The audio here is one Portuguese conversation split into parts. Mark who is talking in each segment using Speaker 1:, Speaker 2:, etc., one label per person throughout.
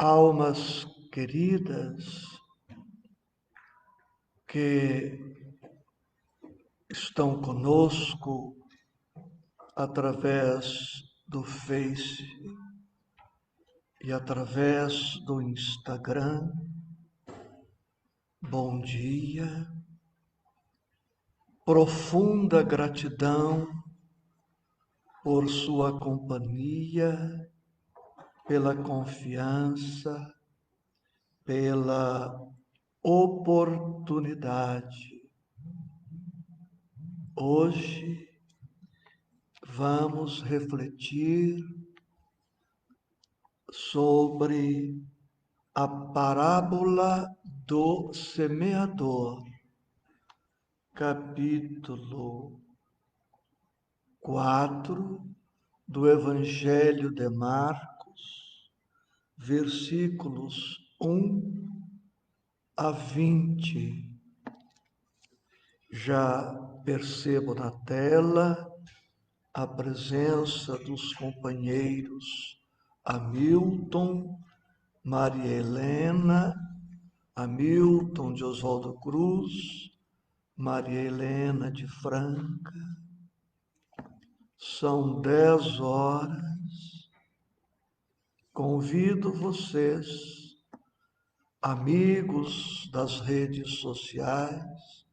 Speaker 1: Almas queridas que estão conosco através do Face e através do Instagram, bom dia, profunda gratidão por sua companhia, pela confiança, pela oportunidade. Hoje vamos refletir sobre a parábola do semeador, capítulo 4 do Evangelho de Marcos, versículos 1 a 20. Já percebo na tela a presença dos companheiros Hamilton, Maria Helena, Hamilton de Oswaldo Cruz, Maria Helena de Franca. São 10 horas. Convido vocês, amigos das redes sociais,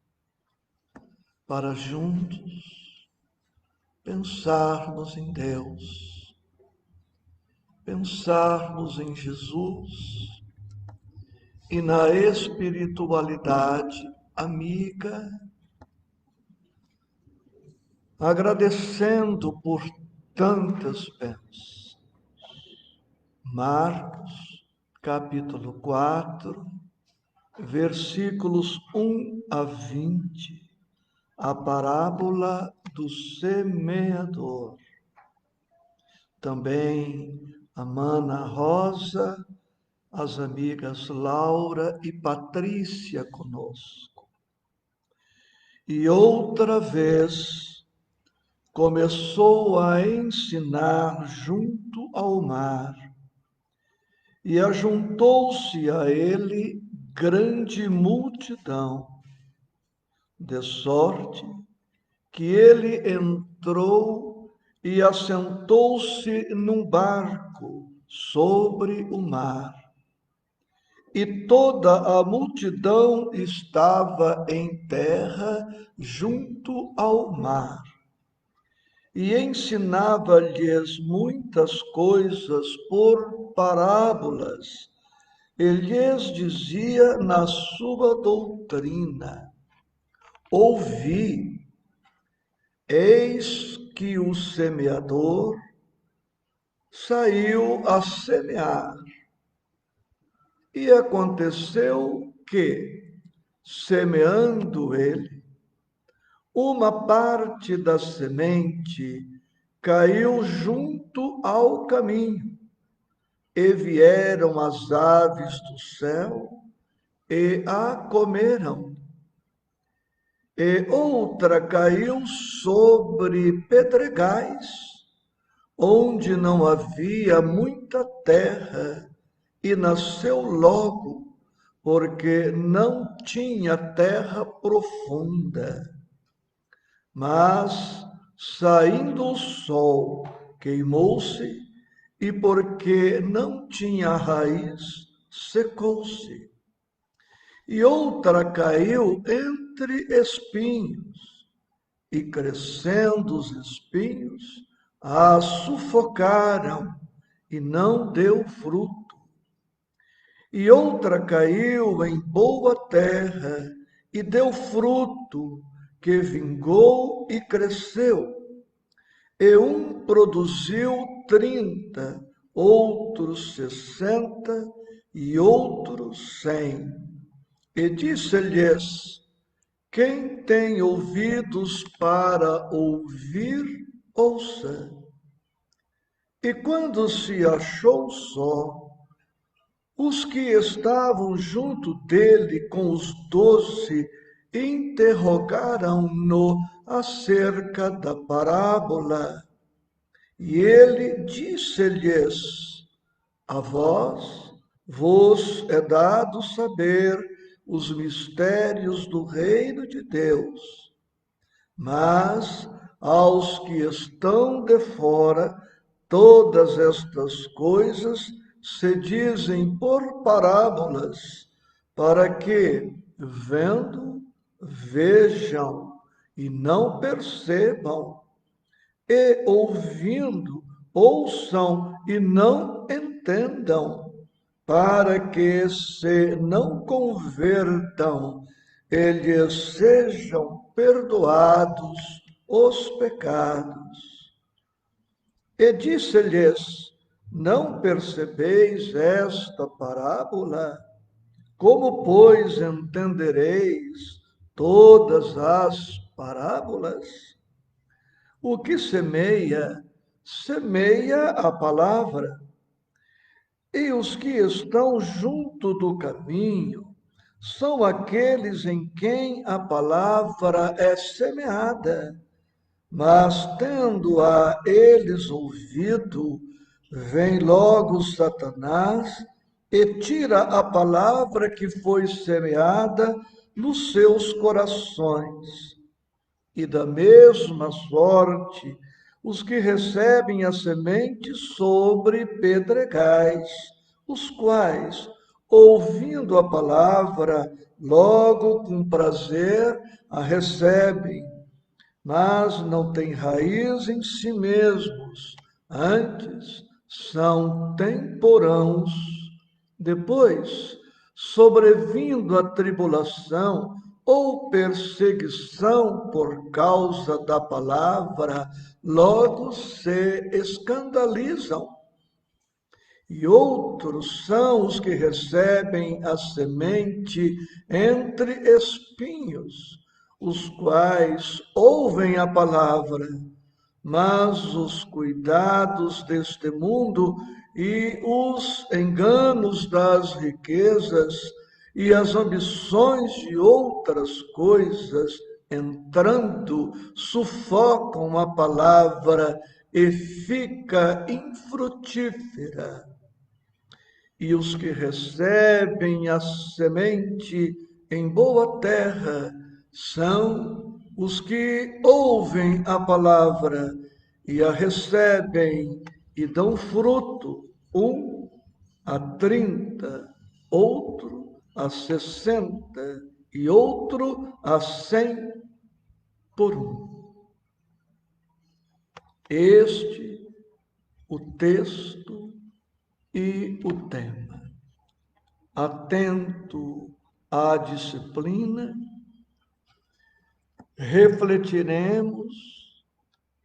Speaker 1: para juntos pensarmos em Deus, pensarmos em Jesus e na espiritualidade amiga, agradecendo por tantas bênçãos. Marcos, capítulo 4, versículos 1 a 20, a parábola do semeador. Também a Mana Rosa, as amigas Laura e Patrícia conosco. E outra vez começou a ensinar junto ao mar, e ajuntou-se a ele grande multidão, de sorte que ele entrou e assentou-se num barco sobre o mar. E toda a multidão estava em terra junto ao mar. E ensinava-lhes muitas coisas por parábolas. Ele lhes dizia na sua doutrina: ouvi, eis que o semeador saiu a semear. E aconteceu que, semeando ele, uma parte da semente caiu junto ao caminho, e vieram as aves do céu e a comeram. E outra caiu sobre pedregais, onde não havia muita terra, e nasceu logo, porque não tinha terra profunda. Mas, saindo o sol, queimou-se, e porque não tinha raiz, secou-se. E outra caiu entre espinhos, e crescendo os espinhos, a sufocaram, e não deu fruto. E outra caiu em boa terra, e deu fruto, que vingou e cresceu. E um produziu 30, outros 60 e outros 100. E disse-lhes: quem tem ouvidos para ouvir, ouça. E quando se achou só, os que estavam junto dele com os 12 interrogaram-no acerca da parábola. E ele disse-lhes: a vós vos é dado saber os mistérios do reino de Deus, mas aos que estão de fora, todas estas coisas se dizem por parábolas, para que, vendo, vejam e não percebam, e ouvindo, ouçam e não entendam, para que se não convertam e lhes sejam perdoados os pecados. E disse-lhes: não percebeis esta parábola? Como, pois, entendereis todas as parábolas? O que semeia, semeia a palavra. E os que estão junto do caminho são aqueles em quem a palavra é semeada. Mas, tendo-a eles ouvido, vem logo Satanás e tira a palavra que foi semeada nos seus corações. E da mesma sorte, os que recebem a semente sobre pedregais, os quais, ouvindo a palavra, logo com prazer a recebem, mas não têm raiz em si mesmos, antes são temporãos. Depois, sobrevindo a tribulação ou perseguição por causa da palavra, logo se escandalizam. E outros são os que recebem a semente entre espinhos, os quais ouvem a palavra, mas os cuidados deste mundo e os enganos das riquezas e as ambições de outras coisas, entrando, sufocam a palavra e fica infrutífera. E os que recebem a semente em boa terra são os que ouvem a palavra e a recebem e dão fruto, um a 30, outro a 60 e outro a 100 por um. Este o texto e o tema. Atento à disciplina, refletiremos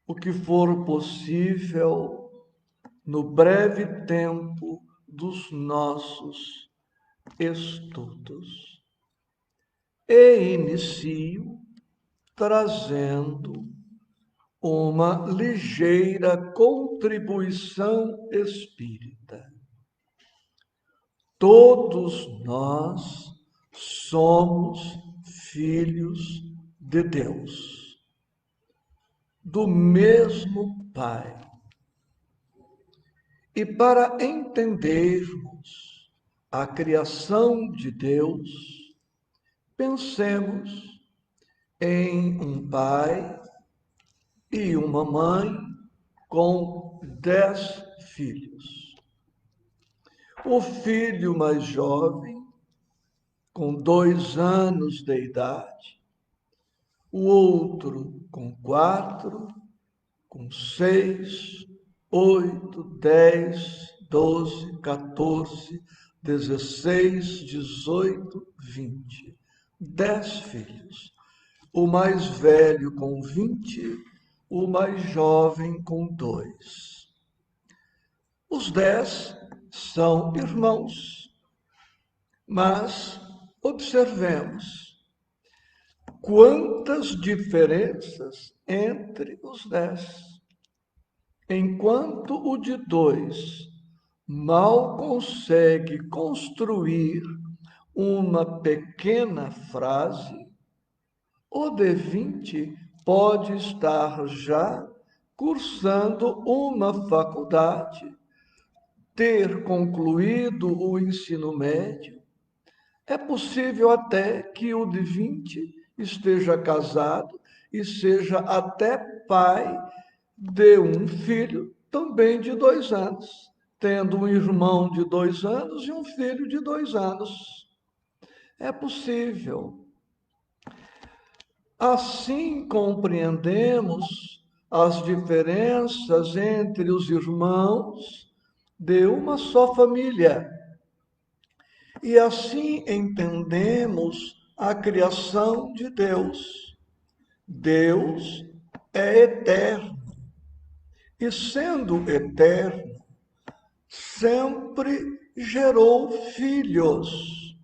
Speaker 1: o que for possível no breve tempo dos nossos estudos. E inicio trazendo uma ligeira contribuição espírita. Todos nós somos filhos de Deus, do mesmo Pai. E para entendermos a criação de Deus, pensemos em um pai e uma mãe com 10 filhos. O filho mais jovem, com 2 anos de idade, o outro com 4, com 6, 8, 10, 12, 14, 16, 18, 20. 10 filhos. O mais velho com 20, o mais jovem com 2. Os 10 são irmãos, mas observemos quantas diferenças entre os 10. Enquanto o de 2 mal consegue construir uma pequena frase, o de 20 pode estar já cursando uma faculdade ter concluído o ensino médio. É possível até que o de 20 esteja casado e seja até pai de um filho também de 2 anos, tendo um irmão de 2 anos e um filho de 2 anos. É possível. Assim compreendemos as diferenças entre os irmãos de uma só família. E assim entendemos a criação de Deus. Deus é eterno. E sendo eterno, sempre gerou filhos.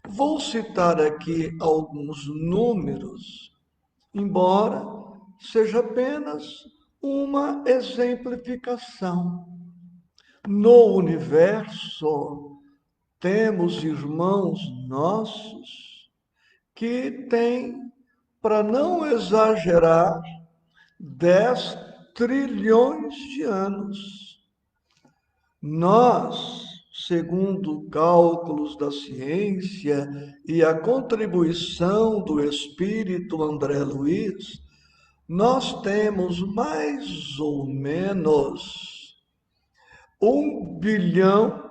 Speaker 1: Vou citar aqui alguns números, embora seja apenas uma exemplificação. No universo, temos irmãos nossos que têm, para não exagerar, 10 trilhões de anos. Nós, segundo cálculos da ciência e a contribuição do espírito André Luiz, nós temos mais ou menos 1,5 bilhão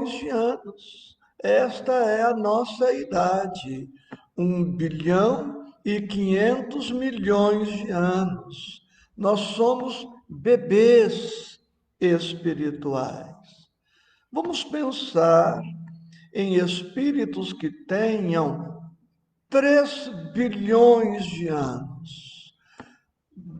Speaker 1: de anos. Esta é a nossa idade, 1,5 bilhão de anos. Nós somos bebês espirituais. Vamos pensar em espíritos que tenham 3 bilhões de anos,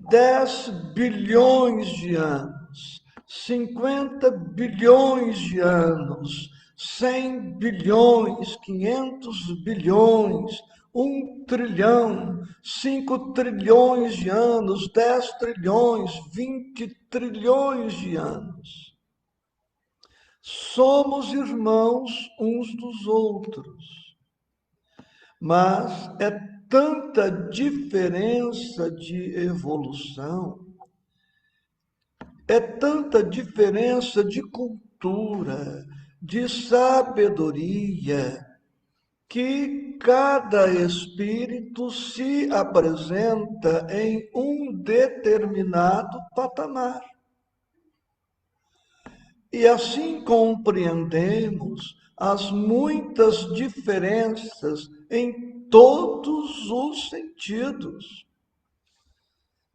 Speaker 1: 10 bilhões de anos, 50 bilhões de anos, 100 bilhões, 500 bilhões, 1 trilhão, 5 trilhões de anos, 10 trilhões, 20 trilhões de anos. Somos irmãos uns dos outros, mas é tanta diferença de evolução, é tanta diferença de cultura, de sabedoria, que cada espírito se apresenta em um determinado patamar. E assim compreendemos as muitas diferenças em todos os sentidos,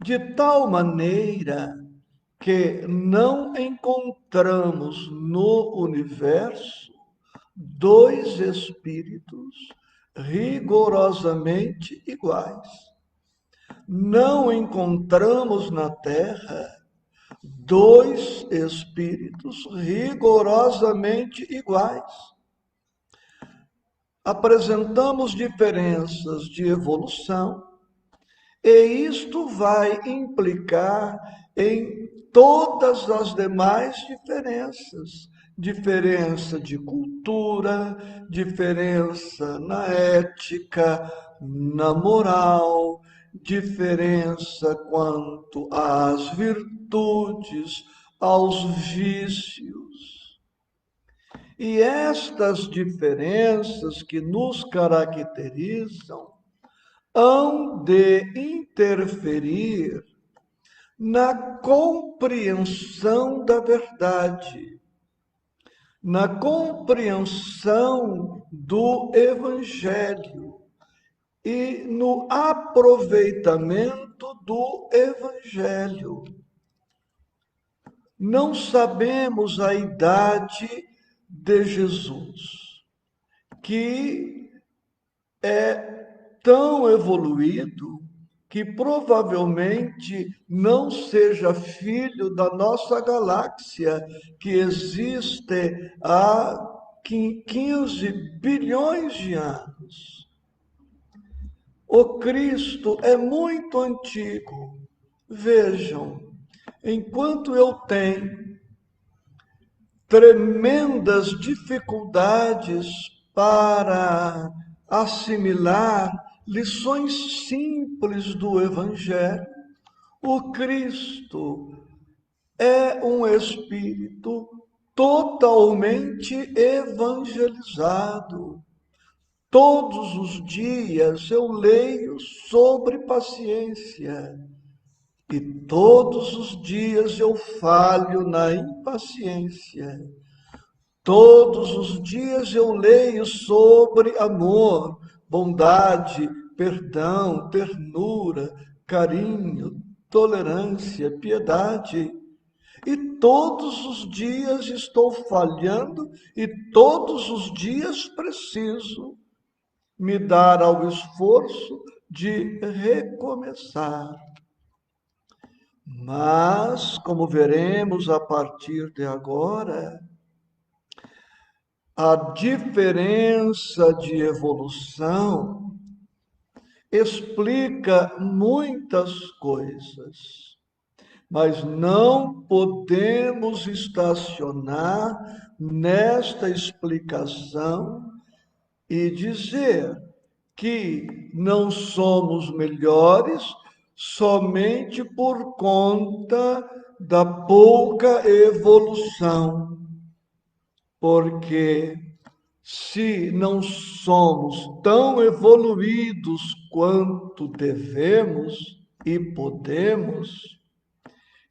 Speaker 1: de tal maneira que não encontramos no universo 2 espíritos rigorosamente iguais. Não encontramos na Terra 2 espíritos rigorosamente iguais. Apresentamos diferenças de evolução, e isto vai implicar em todas as demais diferenças. Diferença de cultura, diferença na ética, na moral, diferença quanto às virtudes, aos vícios. E estas diferenças que nos caracterizam hão de interferir na compreensão da verdade, na compreensão do Evangelho e no aproveitamento do Evangelho. Não sabemos a idade de Jesus, que é tão evoluído que provavelmente não seja filho da nossa galáxia, que existe há 15 bilhões de anos. O Cristo é muito antigo. Vejam, enquanto eu tenho tremendas dificuldades para assimilar lições simples do Evangelho, o Cristo é um espírito totalmente evangelizado. Todos os dias eu leio sobre paciência e todos os dias eu falho na impaciência. Todos os dias eu leio sobre amor, bondade, perdão, ternura, carinho, tolerância, piedade. E todos os dias estou falhando e todos os dias preciso me dar ao esforço de recomeçar. Mas, como veremos a partir de agora, a diferença de evolução explica muitas coisas, mas não podemos estacionar nesta explicação e dizer que não somos melhores somente por conta da pouca evolução, porque se não somos tão evoluídos quanto devemos e podemos,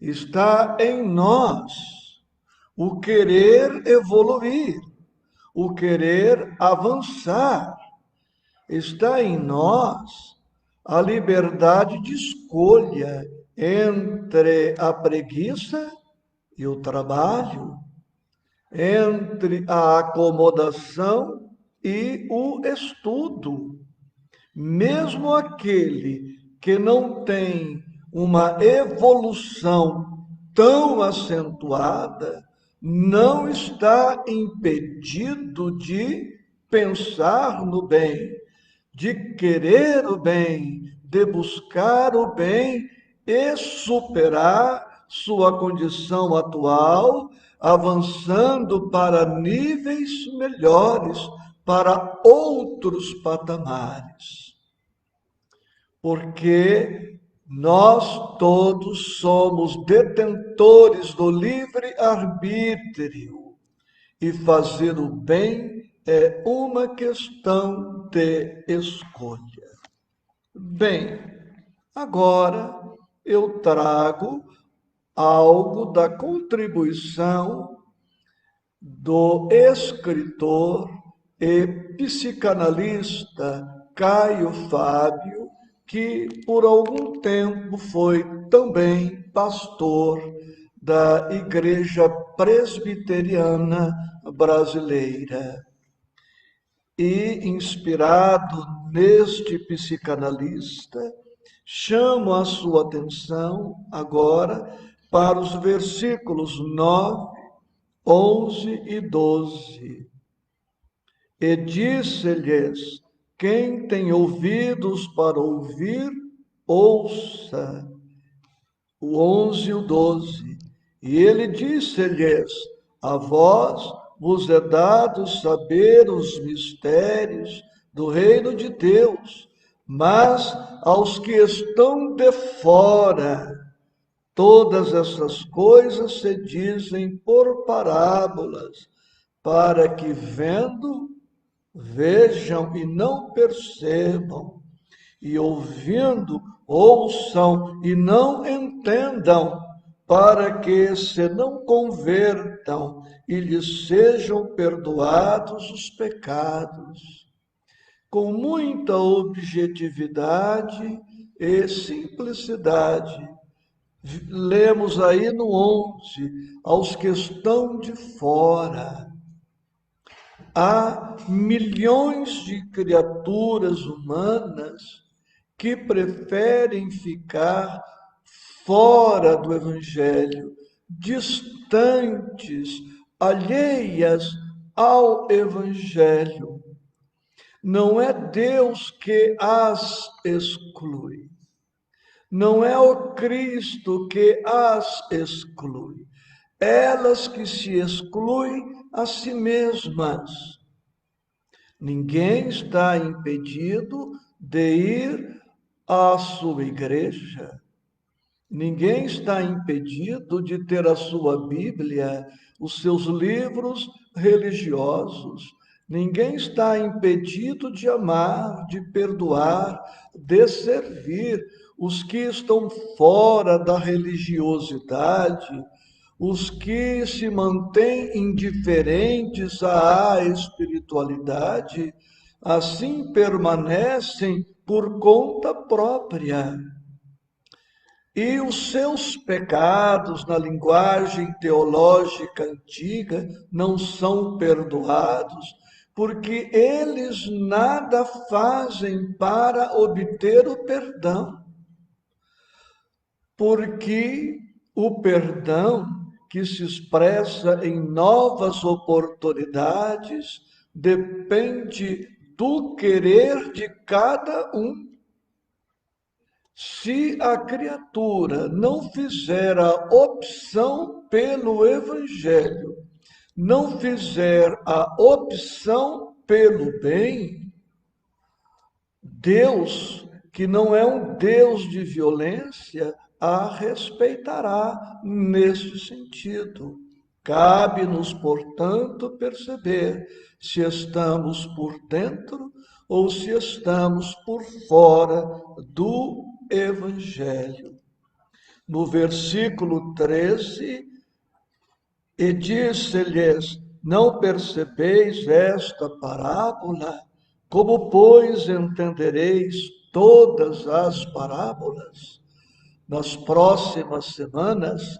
Speaker 1: está em nós o querer evoluir, o querer avançar. Está em nós a liberdade de escolha entre a preguiça e o trabalho, entre a acomodação e o estudo. Mesmo aquele que não tem uma evolução tão acentuada, não está impedido de pensar no bem, de querer o bem, de buscar o bem e superar sua condição atual, avançando para níveis melhores, para outros patamares. Porque nós todos somos detentores do livre-arbítrio e fazer o bem é uma questão de escolha. Bem, agora eu trago algo da contribuição do escritor e psicanalista Caio Fábio, que por algum tempo foi também pastor da Igreja Presbiteriana Brasileira. E, inspirado neste psicanalista, chamo a sua atenção agora para os versículos 9, 11 e 12. E disse-lhes: quem tem ouvidos para ouvir, ouça. O 11 e o 12. E ele disse-lhes: a vós vos é dado saber os mistérios do reino de Deus, mas aos que estão de fora, todas essas coisas se dizem por parábolas, para que vendo, vejam e não percebam, e ouvindo, ouçam e não entendam, para que se não convertam e lhes sejam perdoados os pecados. Com muita objetividade e simplicidade, lemos aí no 11, aos que estão de fora. Há milhões de criaturas humanas que preferem ficar fora do Evangelho, distantes, alheias ao Evangelho. Não é Deus que as exclui. Não é o Cristo que as exclui. Elas que se excluem a si mesmas. Ninguém está impedido de ir à sua igreja. Ninguém está impedido de ter a sua Bíblia, os seus livros religiosos. Ninguém está impedido de amar, de perdoar, de servir os que estão fora da religiosidade, os que se mantêm indiferentes à espiritualidade, assim permanecem por conta própria. E os seus pecados, na linguagem teológica antiga, não são perdoados, porque eles nada fazem para obter o perdão. Porque o perdão, que se expressa em novas oportunidades, depende do querer de cada um. Se a criatura não fizer a opção pelo Evangelho, não fizer a opção pelo bem, Deus, que não é um Deus de violência, a respeitará neste sentido. Cabe-nos, portanto, perceber se estamos por dentro ou se estamos por fora do Evangelho. No versículo 13, e disse-lhes: não percebeis esta parábola? Como, pois, entendereis todas as parábolas? Nas próximas semanas,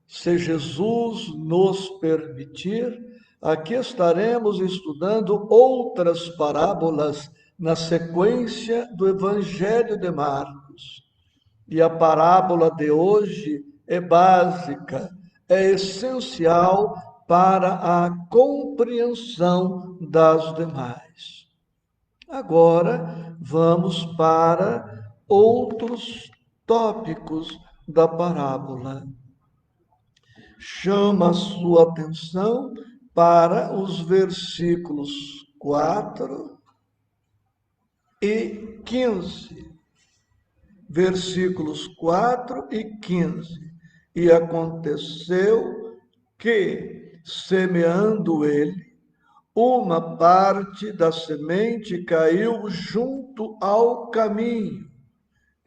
Speaker 1: se Jesus nos permitir, aqui estaremos estudando outras parábolas na sequência do Evangelho de Marcos. E a parábola de hoje é básica, é essencial para a compreensão das demais. Agora, vamos para outros tópicos da parábola. Chama a sua atenção para os versículos 4 e 15. Versículos 4 e 15. E aconteceu que, semeando ele, uma parte da semente caiu junto ao caminho,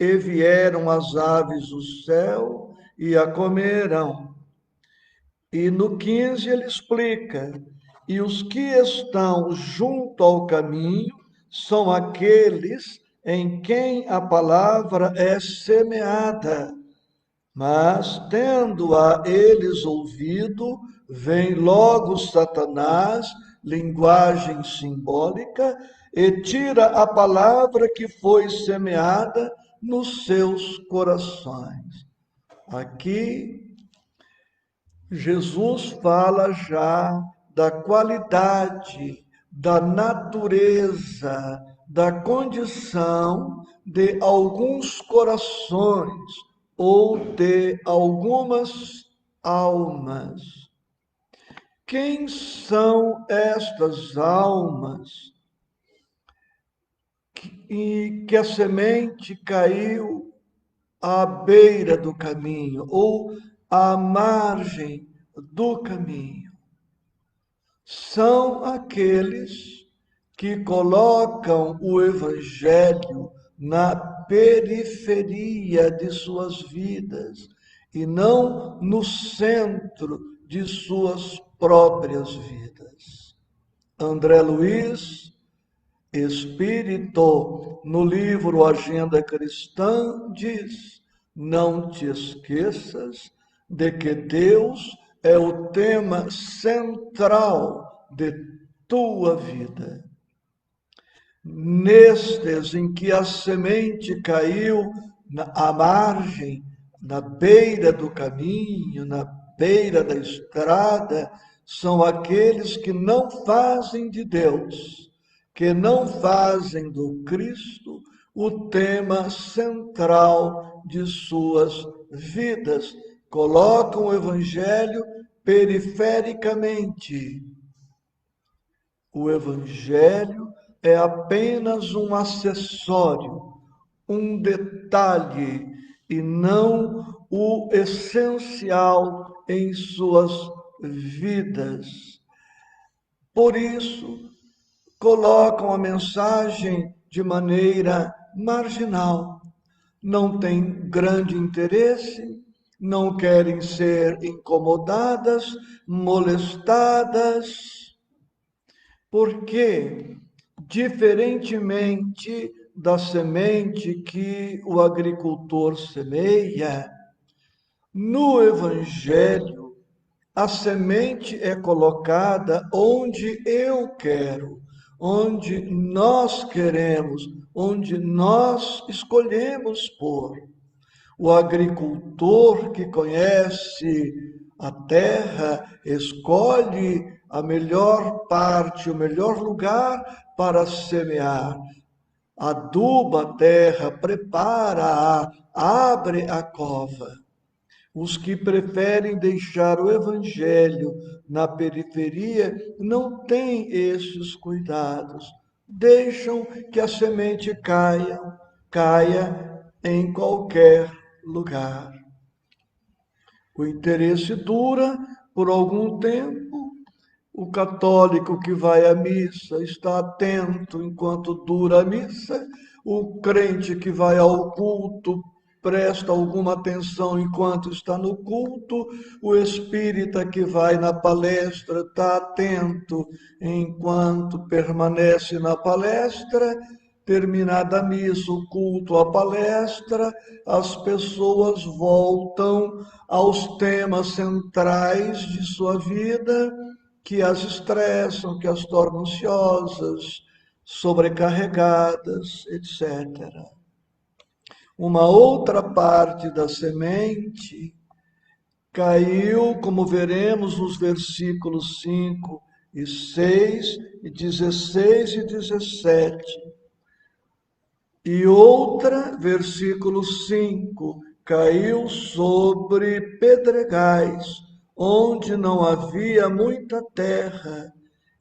Speaker 1: e vieram as aves do céu e a comeram. E no 15 ele explica: e os que estão junto ao caminho são aqueles em quem a palavra é semeada. Mas, tendo-a eles ouvido, vem logo Satanás, linguagem simbólica, e tira a palavra que foi semeada nos seus corações. Aqui, Jesus fala já da qualidade, da natureza, da condição de alguns corações ou de algumas almas. Quem são estas almas que a semente caiu à beira do caminho ou à margem do caminho? São aqueles que colocam o Evangelho na periferia de suas vidas e não no centro de suas próprias vidas. André Luiz, espírito, no livro Agenda Cristã, diz: não te esqueças de que Deus é o tema central de tua vida. Nestes em que a semente caiu à margem, na beira do caminho, na beira da estrada, são aqueles que não fazem de Deus, que não fazem do Cristo o tema central de suas vidas. Colocam o Evangelho perifericamente. O Evangelho é apenas um acessório, um detalhe, e não o essencial em suas vidas. Por isso, colocam a mensagem de maneira marginal, não têm grande interesse, não querem ser incomodadas, molestadas, porque, diferentemente da semente que o agricultor semeia, no Evangelho, a semente é colocada onde eu quero, onde nós queremos, onde nós escolhemos pôr. O agricultor que conhece a terra escolhe a melhor parte, o melhor lugar para semear. Aduba a terra, prepara-a, abre a cova. Os que preferem deixar o evangelho na periferia não têm esses cuidados. Deixam que a semente caia em qualquer lugar. O interesse dura por algum tempo. O católico que vai à missa está atento enquanto dura a missa. O crente que vai ao culto presta alguma atenção enquanto está no culto. O espírita que vai na palestra está atento enquanto permanece na palestra. Terminada a missa, o culto, a palestra, as pessoas voltam aos temas centrais de sua vida, que as estressam, que as tornam ansiosas, sobrecarregadas, etc. Uma outra parte da semente caiu, como veremos nos versículos 5 e 6, e 16 e 17. E outra, versículo 5, caiu sobre pedregais, onde não havia muita terra,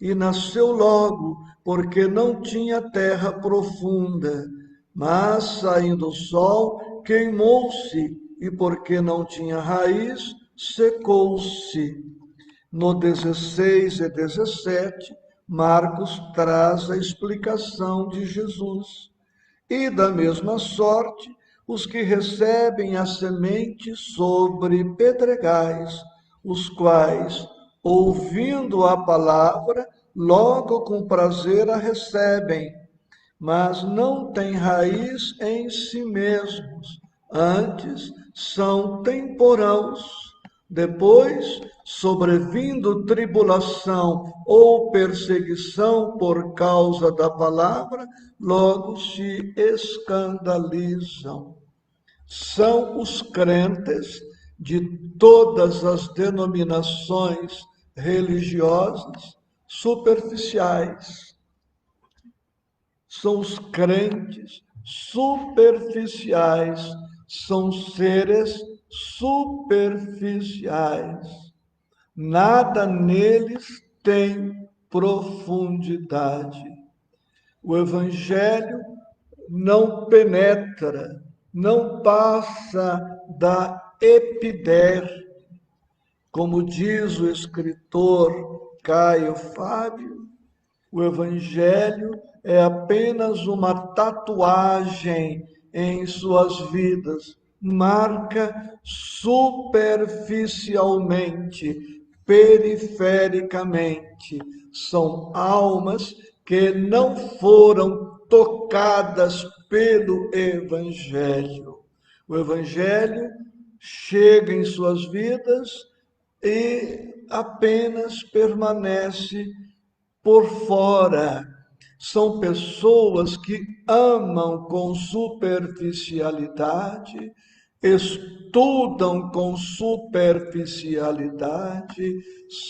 Speaker 1: e nasceu logo, porque não tinha terra profunda. Mas, saindo o sol, queimou-se, e porque não tinha raiz, secou-se. No 16 e 17, Marcos traz a explicação de Jesus. E da mesma sorte, os que recebem a semente sobre pedregais, os quais, ouvindo a palavra, logo com prazer a recebem, mas não têm raiz em si mesmos, antes são temporãos. Depois, sobrevindo tribulação ou perseguição por causa da palavra, logo se escandalizam. São os crentes de todas as denominações religiosas superficiais. São os crentes superficiais, são seres superficiais. Nada neles tem profundidade. O Evangelho não penetra, não passa da epiderme, como diz o escritor Caio Fábio. O Evangelho é apenas uma tatuagem em suas vidas, marca superficialmente, perifericamente. São almas que não foram tocadas pelo Evangelho. O Evangelho chega em suas vidas e apenas permanece por fora. São pessoas que amam com superficialidade, estudam com superficialidade,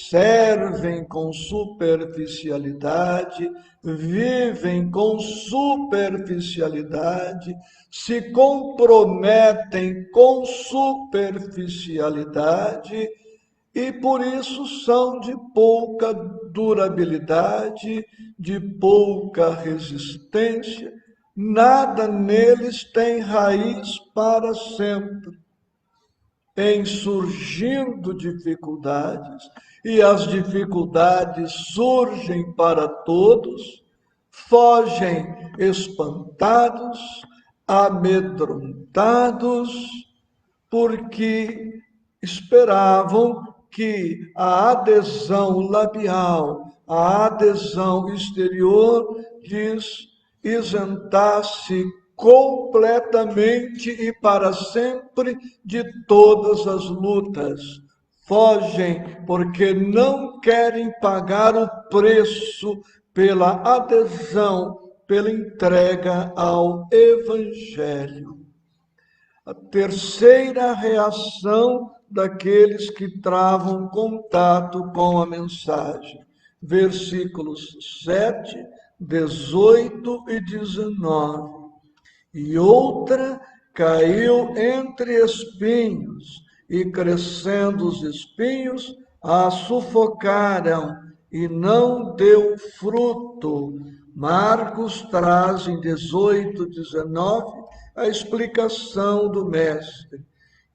Speaker 1: servem com superficialidade, vivem com superficialidade, se comprometem com superficialidade e por isso são de pouca durabilidade, de pouca resistência. Nada neles tem raiz para sempre. em surgindo dificuldades, e as dificuldades surgem para todos, fogem espantados, amedrontados, porque esperavam que a adesão labial, a adesão exterior lhes isentasse completamente e para sempre de todas as lutas. Fogem porque não querem pagar o preço pela adesão, pela entrega ao Evangelho. A terceira reação daqueles que travam contato com a mensagem. Versículos 7, 18 e 19. E outra caiu entre espinhos, e crescendo os espinhos, a sufocaram, e não deu fruto. Marcos traz em 18, 19 a explicação do Mestre.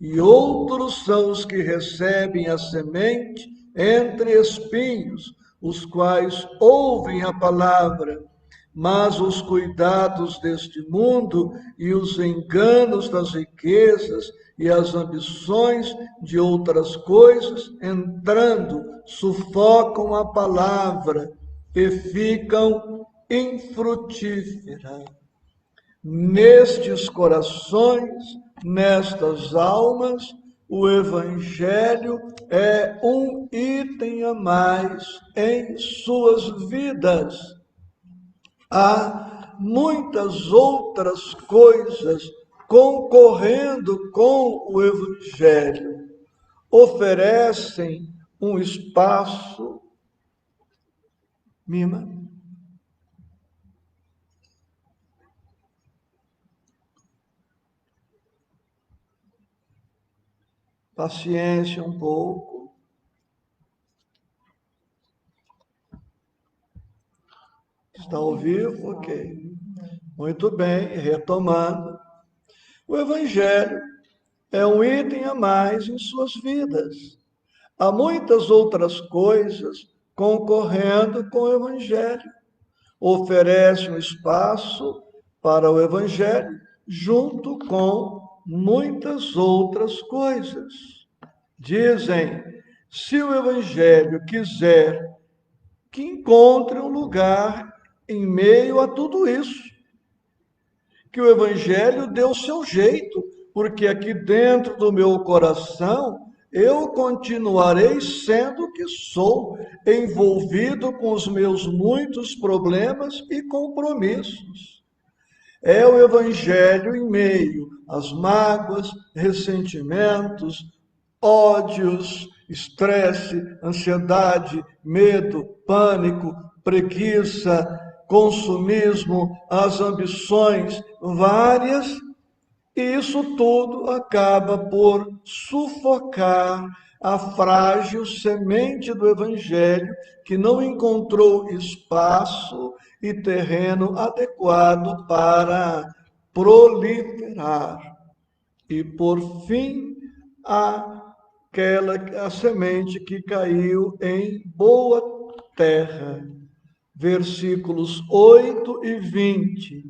Speaker 1: E outros são os que recebem a semente entre espinhos, os quais ouvem a palavra, mas os cuidados deste mundo e os enganos das riquezas e as ambições de outras coisas, entrando, sufocam a palavra e ficam infrutíferas. Nestes corações, nestas almas, o Evangelho é um item a mais em suas vidas. Há muitas outras coisas concorrendo com o Evangelho, oferecem um espaço. Mima. Paciência um pouco. Está ao vivo? Ok. Muito bem, retomando. O Evangelho é um item a mais em suas vidas. Há muitas outras coisas concorrendo com o Evangelho. Oferece um espaço para o Evangelho junto com muitas outras coisas. Dizem, se o Evangelho quiser que encontre um lugar em meio a tudo isso, que o Evangelho dê o seu jeito, porque aqui dentro do meu coração eu continuarei sendo o que sou, envolvido com os meus muitos problemas e compromissos. É o Evangelho em meio às mágoas, ressentimentos, ódios, estresse, ansiedade, medo, pânico, preguiça, consumismo, as ambições várias, e isso tudo acaba por sufocar a frágil semente do Evangelho que não encontrou espaço e terreno adequado para proliferar. E, por fim, a semente que caiu em boa terra. Versículos 8 e 20.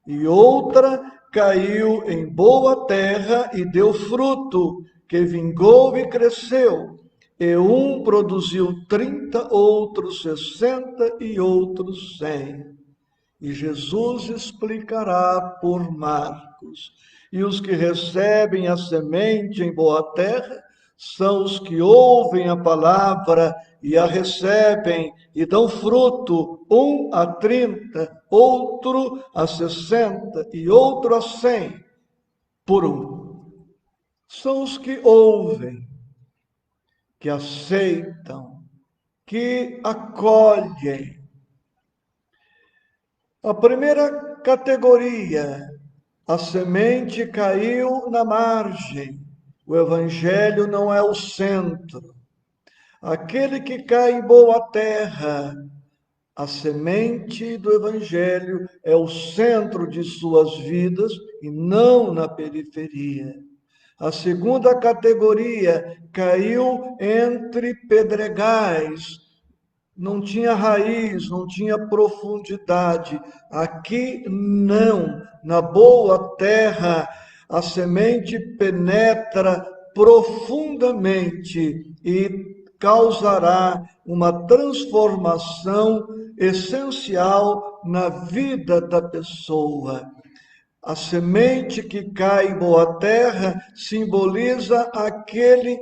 Speaker 1: E outra caiu em boa terra e deu fruto, que vingou e cresceu. E um produziu 30, outros 60 e outros 100. E Jesus explicará por Marcos. E os que recebem a semente em boa terra são os que ouvem a palavra e a recebem e dão fruto, um a 30, outro a 60 e outro a 100 por um. São os que ouvem, que aceitam, que acolhem. A primeira categoria, a semente caiu na margem. O Evangelho não é o centro. Aquele que cai em boa terra, a semente do Evangelho é o centro de suas vidas e não na periferia. A segunda categoria caiu entre pedregais, não tinha raiz, não tinha profundidade. Aqui não, na boa terra, a semente penetra profundamente e causará uma transformação essencial na vida da pessoa. A semente que cai em boa terra simboliza aquele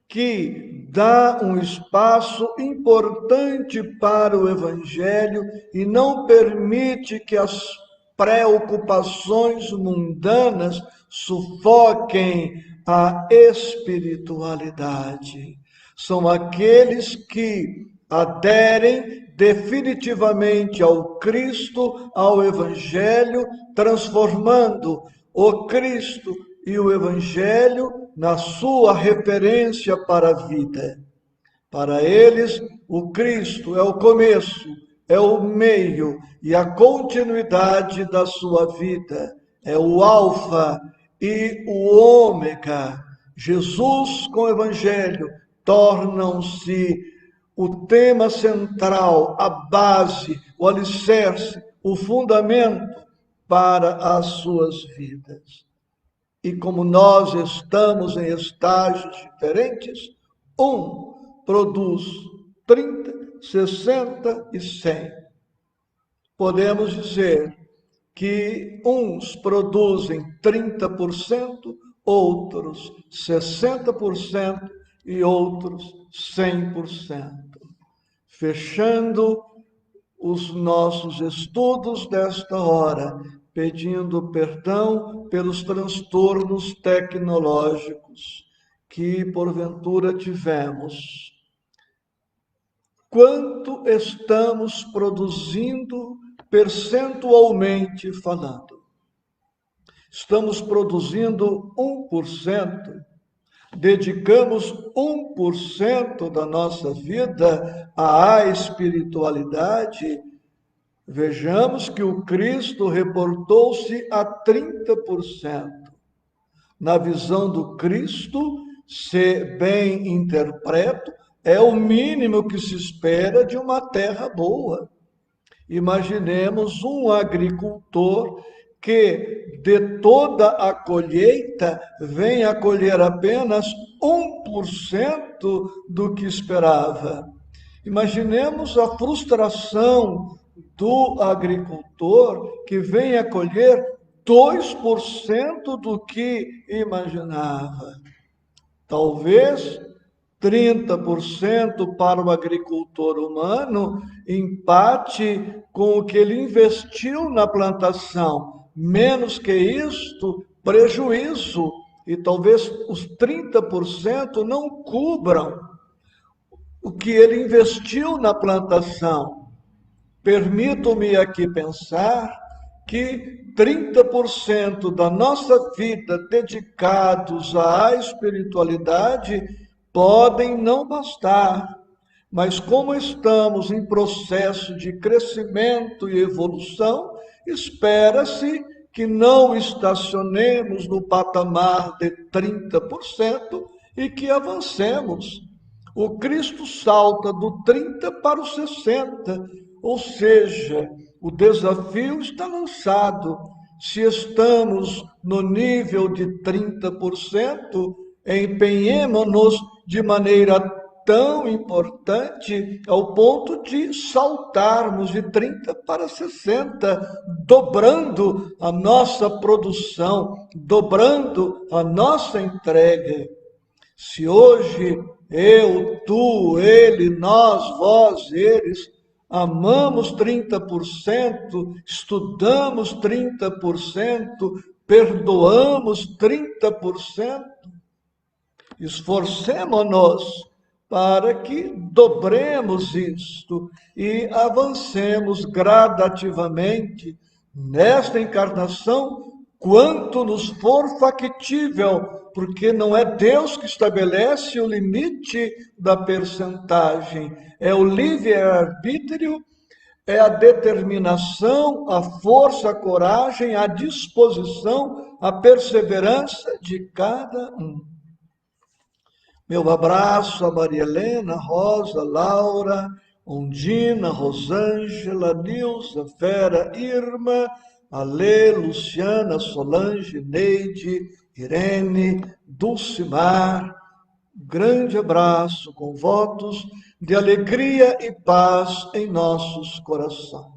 Speaker 1: que dá um espaço importante para o Evangelho e não permite que as preocupações mundanas sufoquem a espiritualidade. São aqueles que aderem definitivamente ao Cristo, ao Evangelho, transformando o Cristo e o Evangelho na sua referência para a vida. Para eles, o Cristo é o começo, é o meio e a continuidade da sua vida. É o alfa e o ômega. Jesus com o Evangelho tornam-se o tema central, a base, o alicerce, o fundamento para as suas vidas. E como nós estamos em estágios diferentes, um produz 30, 60 e 100. Podemos dizer que uns produzem 30%, outros 60% e outros 100%. Fechando os nossos estudos desta hora, pedindo perdão pelos transtornos tecnológicos que porventura tivemos. Quanto estamos produzindo percentualmente falando? Estamos produzindo 1%, dedicamos 1% da nossa vida à espiritualidade. Vejamos que o Cristo reportou-se a 30%. Na visão do Cristo, se bem interpreto, é o mínimo que se espera de uma terra boa. Imaginemos um agricultor que de toda a colheita vem a colher apenas 1% do que esperava. Imaginemos a frustração do agricultor que vem a colher 2% do que imaginava. Talvez 30% para o agricultor humano empate com o que ele investiu na plantação. Menos que isto, prejuízo. E talvez os 30% não cubram o que ele investiu na plantação. Permito-me aqui pensar que 30% da nossa vida dedicados à espiritualidade podem não bastar, mas como estamos em processo de crescimento e evolução, espera-se que não estacionemos no patamar de 30% e que avancemos. O Cristo salta do 30 para o 60, ou seja, o desafio está lançado. Se estamos no nível de 30%, empenhemos-nos de maneira tão importante ao ponto de saltarmos de 30 para 60, dobrando a nossa produção, dobrando a nossa entrega. Se hoje eu, tu, ele, nós, vós, eles, amamos 30%, estudamos 30%, perdoamos 30%, esforcemo-nos para que dobremos isto e avancemos gradativamente nesta encarnação, quanto nos for factível, porque não é Deus que estabelece o limite da percentagem, é o livre-arbítrio é a determinação, a força, a coragem, a disposição, a perseverança de cada um. Meu abraço a Maria Helena, Rosa, Laura, Ondina, Rosângela, Nilza, Vera, Irma, Alê, Luciana, Solange, Neide, Irene, Dulcimar. Grande abraço com votos de alegria e paz em nossos corações.